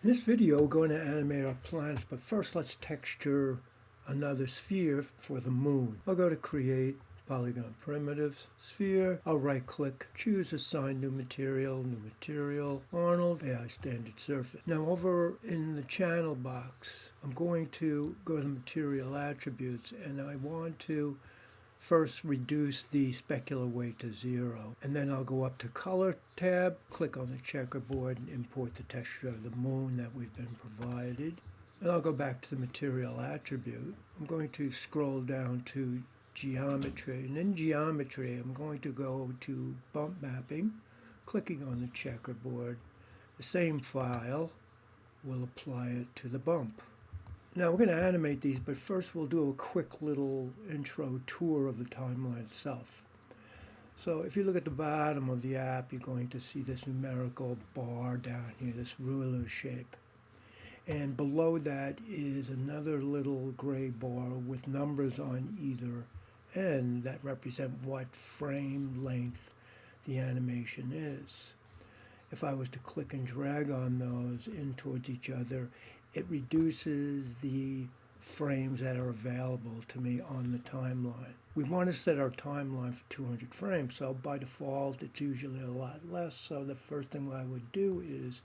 In this video, we're going to animate our planets, but first let's texture another sphere for the moon. I'll go to Create, Polygon Primitives, Sphere. I'll right-click, choose Assign New Material, Arnold, AI Standard Surface. Now over in the channel box, I'm going to go to Material Attributes, and I want to first reduce the specular weight to 0, and then I'll go up to Color tab, click on the checkerboard, and import the texture of the moon that we've been provided. And I'll go back to the Material Attribute. I'm going to scroll down to Geometry, and in Geometry I'm going to go to Bump Mapping, clicking on the checkerboard. The same file will apply it to the bump. Now we're going to animate these, but first we'll do a quick little intro tour of the timeline itself. So if you look at the bottom of the app, you're going to see this numerical bar down here, this ruler shape. And below that is another little gray bar with numbers on either end that represent what frame length the animation is. If I was to click and drag on those in towards each other, it reduces the frames that are available to me on the timeline. We want to set our timeline for 200 frames, so by default it's usually a lot less. So the first thing I would do is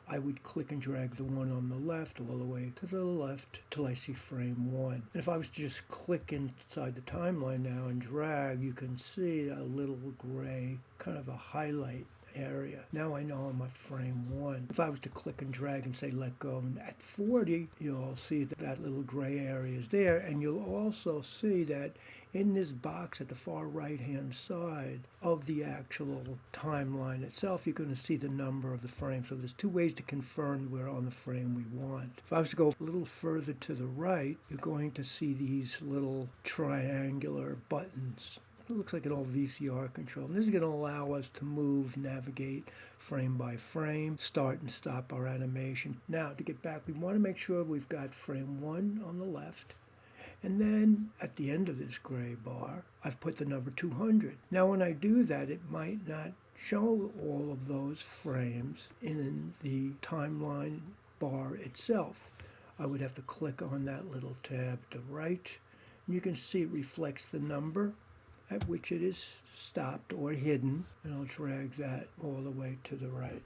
I would click and drag the one on the left all the way to the left till I see frame 1. And if I was to just click inside the timeline now and drag, you can see a little gray kind of a highlight area. Now I know I'm at frame 1. If I was to click and drag and say let go at 40, you'll see that little gray area is there, and you'll also see that in this box at the far right hand side of the actual timeline itself, you're going to see the number of the frames. So there's two ways to confirm we're on the frame we want. If I was to go a little further to the right, you're going to see these little triangular buttons. It looks like an old VCR control. And this is going to allow us to move, navigate frame by frame, start and stop our animation. Now, to get back, we want to make sure we've got frame 1 on the left. And then at the end of this gray bar, I've put the number 200. Now, when I do that, it might not show all of those frames in the timeline bar itself. I would have to click on that little tab to the right. And you can see it reflects the number at which it is stopped or hidden, and I'll drag that all the way to the right.